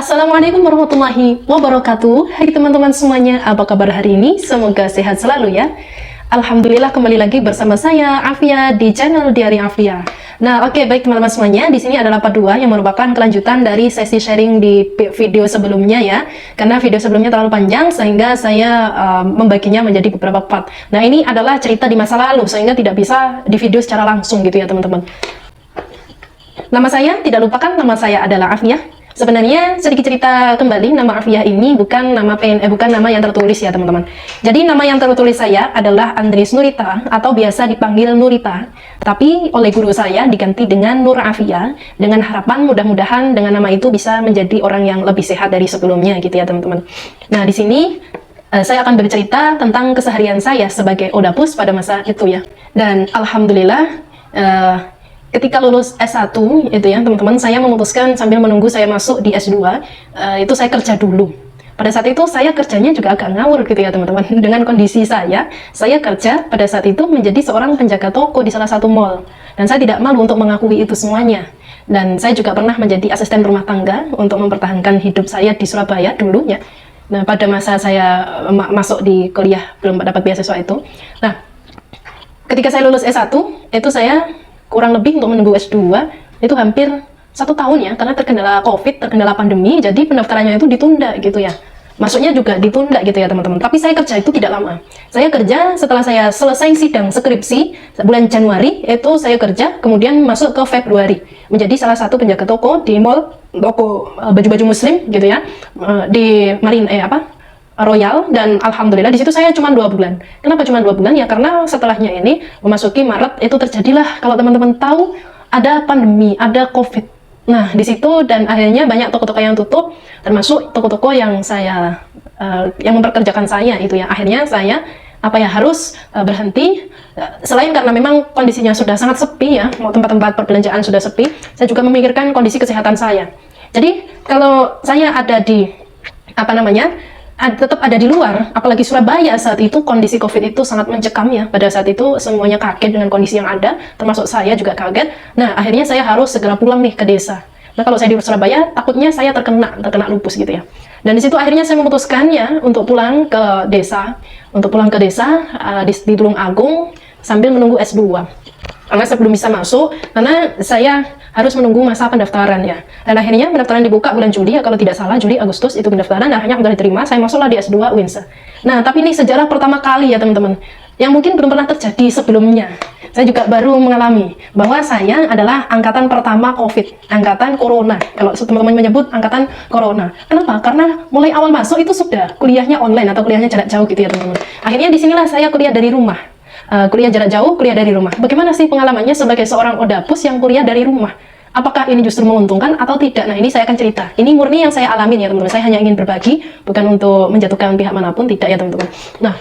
Assalamualaikum warahmatullahi wabarakatuh. Hai teman-teman semuanya, apa kabar hari ini? Semoga sehat selalu ya. Alhamdulillah, kembali lagi bersama saya Afia di channel Diari Afia. Nah, oke, baik teman-teman semuanya, di sini adalah part 2 yang merupakan kelanjutan dari sesi sharing di video sebelumnya ya. Karena video sebelumnya terlalu panjang sehingga saya membaginya menjadi beberapa part. Nah, ini adalah cerita di masa lalu sehingga tidak bisa di video secara langsung gitu ya teman-teman. Nama saya tidak lupakan, nama saya adalah Afia. Sebenarnya sedikit cerita kembali, nama Afia ini bukan nama yang tertulis ya teman-teman. Jadi nama yang tertulis saya adalah Andris Nurita atau biasa dipanggil Nurita. Tapi oleh guru saya diganti dengan Nur Afia dengan harapan mudah-mudahan dengan nama itu bisa menjadi orang yang lebih sehat dari sebelumnya gitu ya teman-teman. Nah, di sini saya akan bercerita tentang keseharian saya sebagai Odapus pada masa itu ya. Dan alhamdulillah ketika lulus S1 itu ya teman-teman, saya memutuskan sambil menunggu saya masuk di S2 itu saya kerja dulu. Pada saat itu saya kerjanya juga agak ngawur gitu ya teman-teman. Dengan kondisi saya kerja pada saat itu menjadi seorang penjaga toko di salah satu mall. Dan saya tidak malu untuk mengakui itu semuanya. Dan saya juga pernah menjadi asisten rumah tangga untuk mempertahankan hidup saya di Surabaya dulu ya. Nah, pada masa saya masuk di kuliah belum dapat beasiswa itu. Nah, ketika saya lulus S1 itu saya kurang lebih untuk menunggu S2 itu hampir 1 tahun ya, karena terkendala COVID, terkendala pandemi, jadi pendaftarannya itu ditunda gitu ya. Masuknya juga ditunda gitu ya teman-teman. Tapi saya kerja itu tidak lama. Saya kerja setelah saya selesai sidang skripsi bulan Januari, itu saya kerja, kemudian masuk ke Februari menjadi salah satu penjaga toko di mall, toko baju-baju muslim gitu ya, di Royal. Dan alhamdulillah di situ saya cuma 2 bulan. Kenapa cuma 2 bulan? Ya karena setelahnya ini memasuki Maret itu terjadilah, kalau teman-teman tahu, ada pandemi, ada COVID. Nah, di situ dan akhirnya banyak toko-toko yang tutup, termasuk toko-toko yang saya yang memperkerjakan saya itu ya. Akhirnya saya harus berhenti. Selain karena memang kondisinya sudah sangat sepi ya, mau tempat-tempat perbelanjaan sudah sepi, saya juga memikirkan kondisi kesehatan saya. Jadi kalau saya ada di tetap ada di luar, apalagi Surabaya saat itu kondisi COVID itu sangat mencekam ya. Pada saat itu semuanya kaget dengan kondisi yang ada, termasuk saya juga kaget. Nah, akhirnya saya harus segera pulang nih ke desa. Nah, kalau saya di Surabaya, takutnya saya terkena lupus gitu ya. Dan di situ akhirnya saya memutuskan ya untuk pulang ke desa, di Tulung Agung sambil menunggu S2. Karena saya belum bisa masuk, karena saya harus menunggu masa pendaftaran ya. Dan akhirnya pendaftaran dibuka bulan Juli ya, kalau tidak salah Juli Agustus itu pendaftaran. Dan akhirnya sudah diterima, saya masuklah di S2 UINSA. Nah, tapi ini sejarah pertama kali ya teman-teman, yang mungkin belum pernah terjadi sebelumnya. Saya juga baru mengalami bahwa saya adalah angkatan pertama COVID, angkatan Corona. Kalau teman-teman menyebut angkatan Corona. Kenapa? Karena mulai awal masuk itu sudah kuliahnya online atau kuliahnya jarak jauh gitu ya teman-teman. Akhirnya disinilah saya kuliah dari rumah. Kuliah jarak jauh, kuliah dari rumah. Bagaimana sih pengalamannya sebagai seorang Odapus yang kuliah dari rumah? Apakah ini justru menguntungkan atau tidak? Nah, ini saya akan cerita. Ini murni yang saya alamin ya teman-teman. Saya hanya ingin berbagi, bukan untuk menjatuhkan pihak manapun, tidak ya teman-teman. Nah,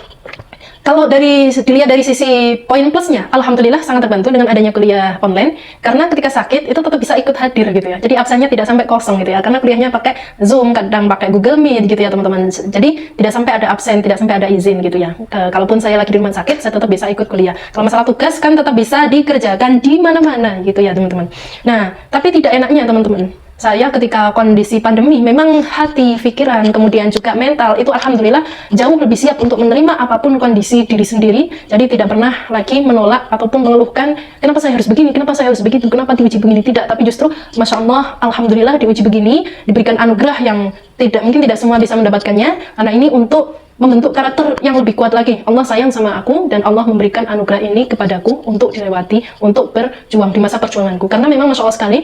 kalau dilihat dari sisi poin plusnya, alhamdulillah sangat terbantu dengan adanya kuliah online. Karena ketika sakit itu tetap bisa ikut hadir gitu ya. Jadi absennya tidak sampai kosong gitu ya. Karena kuliahnya pakai Zoom, kadang pakai Google Meet gitu ya teman-teman. Jadi tidak sampai ada absen, tidak sampai ada izin gitu ya. Kalaupun saya lagi di rumah sakit, saya tetap bisa ikut kuliah. Kalau masalah tugas kan tetap bisa dikerjakan di mana-mana gitu ya teman-teman. Nah, tapi tidak enaknya teman-teman, saya ketika kondisi pandemi, memang hati, pikiran, kemudian juga mental itu alhamdulillah jauh lebih siap untuk menerima apapun kondisi diri sendiri. Jadi tidak pernah lagi menolak ataupun mengeluhkan, kenapa saya harus begini, kenapa saya harus begitu, kenapa diuji begini, tidak. Tapi justru Masya Allah, alhamdulillah diuji begini, diberikan anugerah yang mungkin tidak semua bisa mendapatkannya, karena ini untuk membentuk karakter yang lebih kuat lagi. Allah sayang sama aku dan Allah memberikan anugerah ini kepadaku untuk dilewati, untuk berjuang di masa perjuanganku. Karena memang Masya Allah sekali,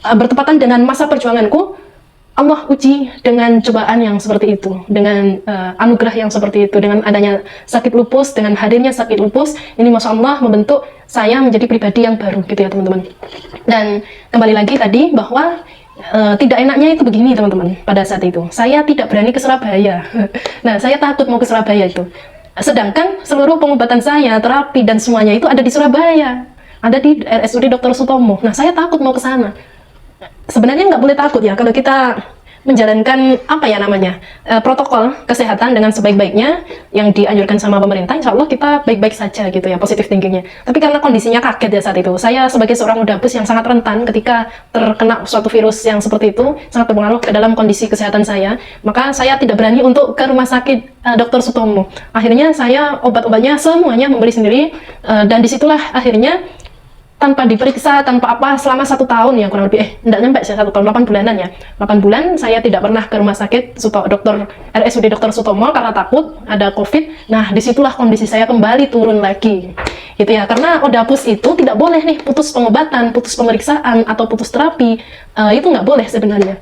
bertepatan dengan masa perjuanganku, Allah uji dengan cobaan yang seperti itu, dengan anugerah yang seperti itu, dengan adanya sakit lupus, dengan hadirnya sakit lupus, ini Masya Allah membentuk saya menjadi pribadi yang baru gitu ya teman-teman. Dan kembali lagi tadi bahwa tidak enaknya itu begini teman-teman, pada saat itu saya tidak berani ke Surabaya. Nah, saya takut mau ke Surabaya itu, sedangkan seluruh pengobatan saya, terapi dan semuanya itu ada di Surabaya, ada di RSUD Dr. Sutomo. Nah, saya takut mau ke sana. Sebenarnya nggak boleh takut ya, kalau kita menjalankan apa ya namanya protokol kesehatan dengan sebaik-baiknya yang dianjurkan sama pemerintah, insya Allah kita baik-baik saja gitu ya, positif thinkingnya. Tapi karena kondisinya kaget ya saat itu, saya sebagai seorang udapus yang sangat rentan ketika terkena suatu virus yang seperti itu, sangat berpengaruh ke dalam kondisi kesehatan saya, maka saya tidak berani untuk ke rumah sakit Dr. Sutomo. Akhirnya saya obat-obatnya semuanya membeli sendiri, dan disitulah akhirnya tanpa diperiksa, tanpa apa, selama 1 tahun ya kurang lebih, enggak nyampe sih 1 tahun, 8 bulanan ya, 8 bulan saya tidak pernah ke rumah sakit RSUD Dr. Sutomo karena takut ada COVID. Nah, disitulah kondisi saya kembali turun lagi gitu ya, karena Odapus itu tidak boleh nih putus pengobatan, putus pemeriksaan, atau putus terapi, itu nggak boleh sebenarnya,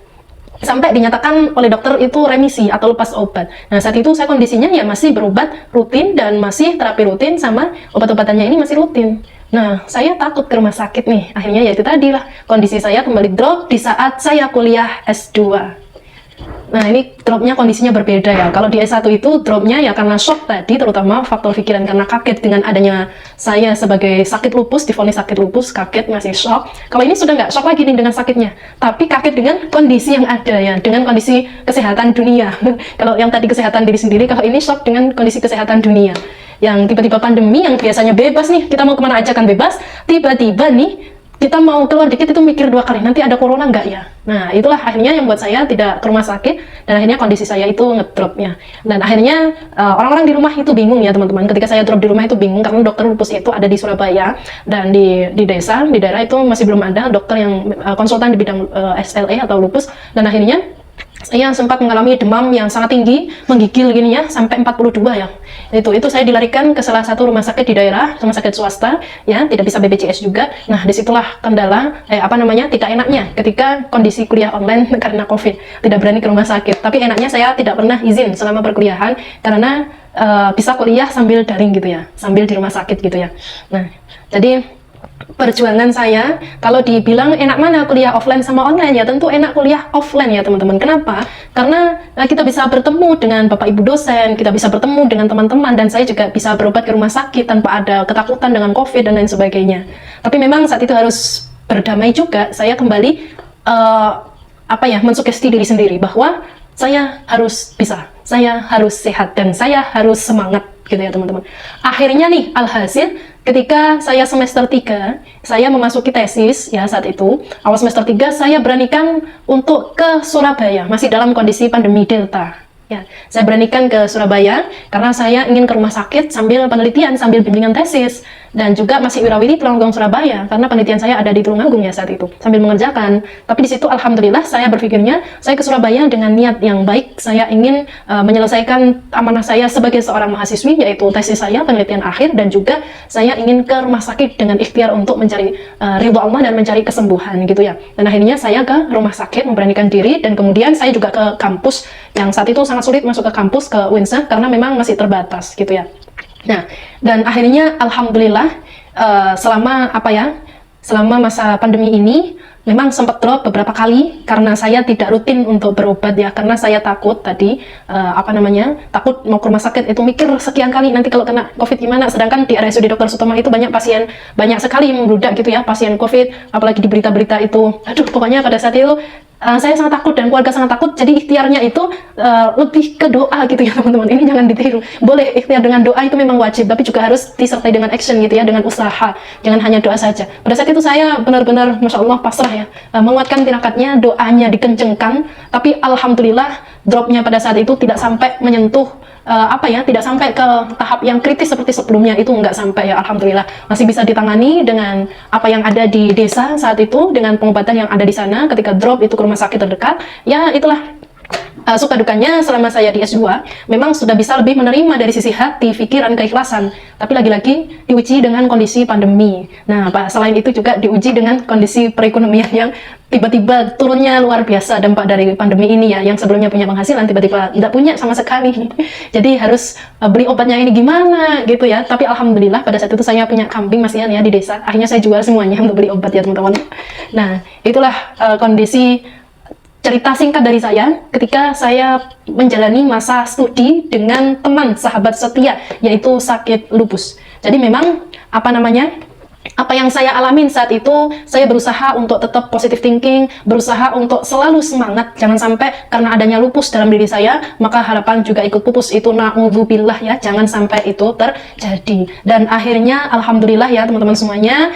sampai dinyatakan oleh dokter itu remisi atau lepas obat. Nah, saat itu saya kondisinya ya masih berobat rutin dan masih terapi rutin, sama obat-obatannya ini masih rutin. Nah, saya takut ke rumah sakit nih. Akhirnya ya itu tadi lah, kondisi saya kembali drop di saat saya kuliah S2. Nah, ini dropnya kondisinya berbeda ya. Kalau di S1 itu dropnya ya karena shock tadi, terutama faktor pikiran karena kaget dengan adanya saya sebagai sakit lupus, divonis sakit lupus, kaget, masih shock. Kalau ini sudah nggak shock lagi nih dengan sakitnya, tapi kaget dengan kondisi yang ada ya, dengan kondisi kesehatan dunia. Kalau yang tadi kesehatan diri sendiri, kalau ini shock dengan kondisi kesehatan dunia. Yang tiba-tiba pandemi yang biasanya bebas nih, kita mau kemana aja kan bebas, tiba-tiba nih kita mau keluar dikit itu mikir 2 kali, nanti ada corona nggak ya? Nah, itulah akhirnya yang buat saya tidak ke rumah sakit, dan akhirnya kondisi saya itu ngedropnya. Dan akhirnya orang-orang di rumah itu bingung ya teman-teman, ketika saya drop di rumah itu bingung, karena dokter lupus itu ada di Surabaya, dan di desa, di daerah itu masih belum ada dokter yang konsultan di bidang SLE atau lupus. Dan akhirnya saya sempat mengalami demam yang sangat tinggi, menggigil gini ya, sampai 42 ya. Itu saya dilarikan ke salah satu rumah sakit di daerah, rumah sakit swasta ya, tidak bisa BPJS juga. Nah, disitulah kendala tidak enaknya ketika kondisi kuliah online karena COVID, tidak berani ke rumah sakit. Tapi enaknya saya tidak pernah izin selama perkuliahan, karena bisa kuliah sambil daring gitu ya, sambil di rumah sakit gitu ya. Nah, jadi perjuangan saya, kalau dibilang enak mana kuliah offline sama online, ya tentu enak kuliah offline ya teman-teman. Kenapa? Karena kita bisa bertemu dengan bapak ibu dosen, kita bisa bertemu dengan teman-teman, dan saya juga bisa berobat ke rumah sakit tanpa ada ketakutan dengan COVID dan lain sebagainya. Tapi memang saat itu harus berdamai juga, saya kembali mensugesti diri sendiri bahwa saya harus bisa, saya harus sehat, dan saya harus semangat gitu ya teman-teman. Akhirnya nih, alhasil ketika saya semester 3, saya memasuki tesis ya, saat itu awal semester 3 saya beranikan untuk ke Surabaya, masih dalam kondisi pandemi Delta ya. Saya beranikan ke Surabaya karena saya ingin ke rumah sakit sambil penelitian, sambil bimbingan tesis, dan juga masih wirawiri Tulungagung Surabaya karena penelitian saya ada di Tulungagung ya saat itu, sambil mengerjakan. Tapi di situ alhamdulillah saya berpikirnya saya ke Surabaya dengan niat yang baik. Saya ingin menyelesaikan amanah saya sebagai seorang mahasiswi, yaitu tesis saya, penelitian akhir, dan juga saya ingin ke rumah sakit dengan ikhtiar untuk mencari ridho Allah dan mencari kesembuhan gitu ya. Dan akhirnya saya ke rumah sakit memberanikan diri, dan kemudian saya juga ke kampus yang saat itu sangat sulit masuk ke kampus, ke UINSA, karena memang masih terbatas gitu ya. Nah, dan akhirnya alhamdulillah selama masa pandemi ini memang sempat drop beberapa kali karena saya tidak rutin untuk berobat ya, karena saya takut tadi takut mau ke rumah sakit itu mikir sekian kali nanti kalau kena COVID gimana. Sedangkan di RSUD Dr. Sutomo itu banyak sekali membludak gitu ya, pasien COVID, apalagi di berita-berita itu. Aduh, pokoknya pada saat itu saya sangat takut dan keluarga sangat takut, jadi ikhtiarnya itu lebih ke doa gitu ya teman-teman. Ini jangan ditiru, boleh ikhtiar dengan doa, itu memang wajib, tapi juga harus disertai dengan action gitu ya, dengan usaha, jangan hanya doa saja. Pada saat itu saya benar-benar Masya Allah pasrah ya, menguatkan tirakatnya, doanya dikencengkan, tapi alhamdulillah dropnya pada saat itu tidak sampai menyentuh tidak sampai ke tahap yang kritis seperti sebelumnya, itu nggak sampai ya, alhamdulillah masih bisa ditangani dengan apa yang ada di desa saat itu, dengan pengobatan yang ada di sana. Ketika drop itu ke rumah sakit terdekat ya, itulah suka dukanya selama saya di S2, memang sudah bisa lebih menerima dari sisi hati, pikiran, keikhlasan, tapi lagi-lagi diuji dengan kondisi pandemi. Nah, selain itu juga diuji dengan kondisi perekonomian yang tiba-tiba turunnya luar biasa, dampak dari pandemi ini ya, yang sebelumnya punya penghasilan tiba-tiba tidak punya sama sekali. Jadi harus beli obatnya ini gimana gitu ya. Tapi alhamdulillah pada saat itu saya punya kambing masihan ya di desa, akhirnya saya jual semuanya untuk beli obat ya teman-teman. Nah, itulah kondisi cerita singkat dari saya ketika saya menjalani masa studi dengan teman sahabat setia, yaitu sakit lupus. Jadi memang apa yang saya alamin saat itu, saya berusaha untuk tetap positive thinking, berusaha untuk selalu semangat, jangan sampai karena adanya lupus dalam diri saya, maka harapan juga ikut pupus. Itu na'udzubillah ya, jangan sampai itu terjadi. Dan akhirnya, alhamdulillah ya teman-teman semuanya,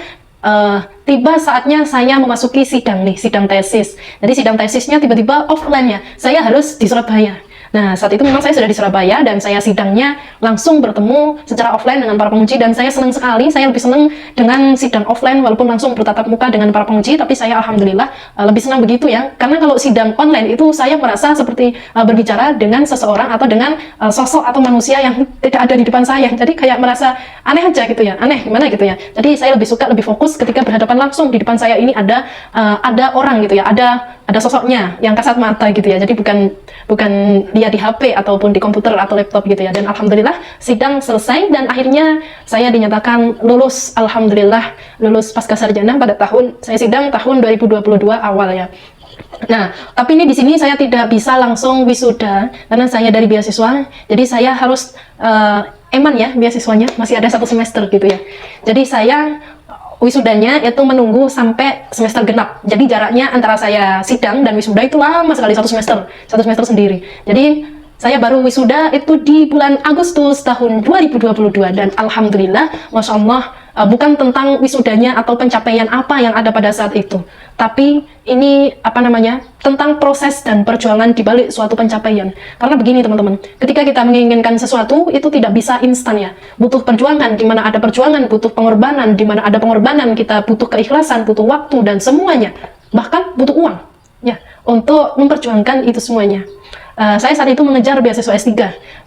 tiba saatnya saya memasuki sidang nih, sidang tesis. Jadi sidang tesisnya tiba-tiba offline ya, saya harus di Surabaya. Nah, saat itu memang saya sudah di Surabaya dan saya sidangnya langsung bertemu secara offline dengan para penguji, dan saya senang sekali, saya lebih senang dengan sidang offline walaupun langsung bertatap muka dengan para penguji, tapi saya alhamdulillah lebih senang begitu ya, karena kalau sidang online itu saya merasa seperti berbicara dengan seseorang atau dengan sosok atau manusia yang tidak ada di depan saya, jadi kayak merasa aneh aja gitu ya, aneh gimana gitu ya. Jadi saya lebih suka, lebih fokus ketika berhadapan langsung di depan saya ini ada orang gitu ya, ada sosoknya yang kasat mata gitu ya, jadi bukan dia di HP ataupun di komputer atau laptop gitu ya. Dan alhamdulillah sidang selesai dan akhirnya saya dinyatakan lulus, alhamdulillah lulus pasca sarjana pada saya sidang tahun 2022 awal ya. Nah, tapi ini di sini saya tidak bisa langsung wisuda karena saya dari beasiswa, jadi saya harus eman ya beasiswanya, masih ada 1 semester gitu ya. Jadi saya wisudanya itu menunggu sampai semester genap. Jadi jaraknya antara saya sidang dan wisuda itu lama sekali, 1 semester sendiri. Jadi saya baru wisuda itu di bulan Agustus tahun 2022 dan alhamdulillah, masya Allah, bukan tentang wisudanya atau pencapaian apa yang ada pada saat itu, tapi ini tentang proses dan perjuangan di balik suatu pencapaian. Karena begini teman-teman, ketika kita menginginkan sesuatu itu tidak bisa instan ya, butuh perjuangan. Di mana ada perjuangan butuh pengorbanan, di mana ada pengorbanan kita butuh keikhlasan, butuh waktu dan semuanya, bahkan butuh uang ya untuk memperjuangkan itu semuanya. Saya saat itu mengejar beasiswa S3,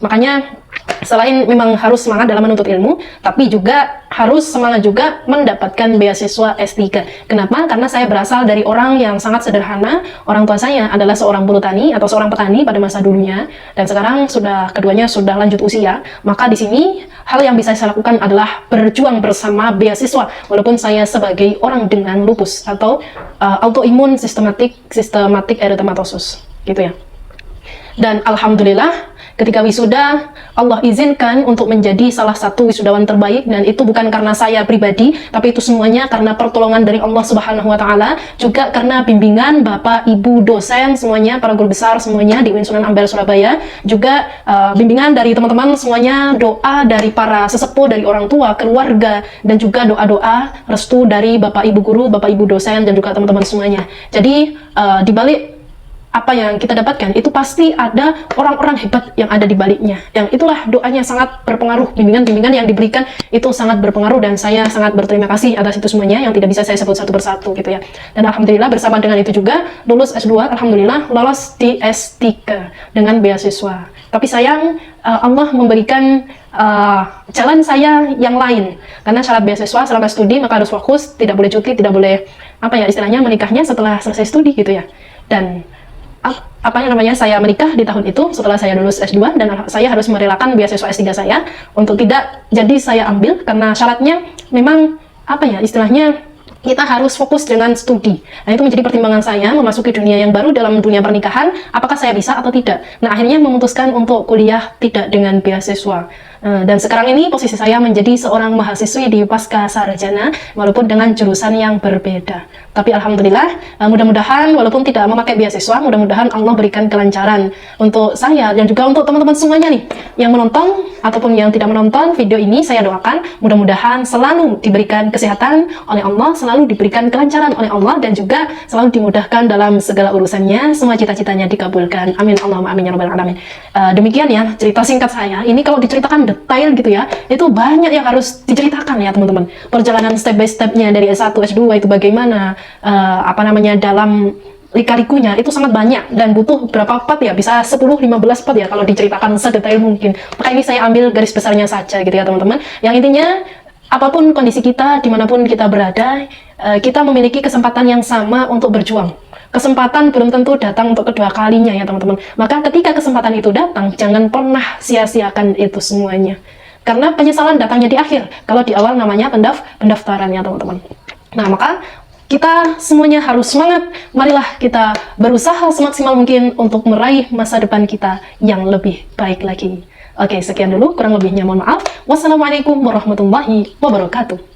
makanya selain memang harus semangat dalam menuntut ilmu, tapi juga harus semangat juga mendapatkan beasiswa S3. Kenapa? Karena saya berasal dari orang yang sangat sederhana. Orang tua saya adalah seorang buruh tani atau seorang petani pada masa dulunya, dan sekarang keduanya sudah lanjut usia. Maka di sini hal yang bisa saya lakukan adalah berjuang bersama beasiswa, walaupun saya sebagai orang dengan lupus atau autoimun sistematik erythematosus gitu ya. Dan alhamdulillah ketika wisuda Allah izinkan untuk menjadi salah satu wisudawan terbaik, dan itu bukan karena saya pribadi, tapi itu semuanya karena pertolongan dari Allah Subhanahu wa taala, juga karena bimbingan Bapak Ibu dosen semuanya, para guru besar semuanya di UIN Sunan Ampel Surabaya, juga bimbingan dari teman-teman semuanya, doa dari para sesepuh, dari orang tua, keluarga, dan juga doa-doa restu dari Bapak Ibu guru, Bapak Ibu dosen, dan juga teman-teman semuanya. Jadi di balik apa yang kita dapatkan itu pasti ada orang-orang hebat yang ada di baliknya, yang itulah doanya sangat berpengaruh, bimbingan-bimbingan yang diberikan itu sangat berpengaruh, dan saya sangat berterima kasih atas itu semuanya yang tidak bisa saya sebut satu persatu gitu ya. Dan alhamdulillah bersama dengan itu juga lulus S2, alhamdulillah lolos di S3 dengan beasiswa. Tapi sayang Allah memberikan jalan saya yang lain, karena syarat beasiswa selama studi maka harus fokus, tidak boleh cuti, tidak boleh istilahnya menikahnya setelah selesai studi gitu ya. Dan saya menikah di tahun itu setelah saya lulus S2, dan saya harus merelakan beasiswa S3 saya untuk tidak jadi saya ambil, karena syaratnya memang istilahnya kita harus fokus dengan studi. Nah, itu menjadi pertimbangan saya memasuki dunia yang baru dalam dunia pernikahan, apakah saya bisa atau tidak. Nah, akhirnya memutuskan untuk kuliah tidak dengan beasiswa. Dan sekarang ini posisi saya menjadi seorang mahasiswi di pasca sarjana, walaupun dengan jurusan yang berbeda. Tapi alhamdulillah, mudah-mudahan walaupun tidak memakai beasiswa, mudah-mudahan Allah berikan kelancaran untuk saya dan juga untuk teman-teman semuanya nih yang menonton ataupun yang tidak menonton video ini. Saya doakan mudah-mudahan selalu diberikan kesehatan oleh Allah, selalu diberikan kelancaran oleh Allah, dan juga selalu dimudahkan dalam segala urusannya, semua cita-citanya dikabulkan. Amin Allahumma amin ya rabbal alamin. Demikian ya cerita singkat saya. Ini kalau diceritakan detail gitu ya, itu banyak yang harus diceritakan ya teman-teman. Perjalanan step by stepnya dari S1, S2 itu bagaimana, dalam lika-likunya itu sangat banyak dan butuh berapa part ya, bisa 10-15 part ya kalau diceritakan sedetail mungkin. Maka ini saya ambil garis besarnya saja gitu ya teman-teman. Yang intinya apapun kondisi kita, dimanapun kita berada, kita memiliki kesempatan yang sama untuk berjuang. Kesempatan belum tentu datang untuk kedua kalinya ya teman-teman. Maka ketika kesempatan itu datang, jangan pernah sia-siakan itu semuanya. Karena penyesalan datangnya di akhir. Kalau di awal namanya pendaftaran ya teman-teman. Nah, maka kita semuanya harus semangat. Marilah kita berusaha semaksimal mungkin untuk meraih masa depan kita yang lebih baik lagi. Oke, sekian dulu. Kurang lebihnya mohon maaf. Wassalamualaikum warahmatullahi wabarakatuh.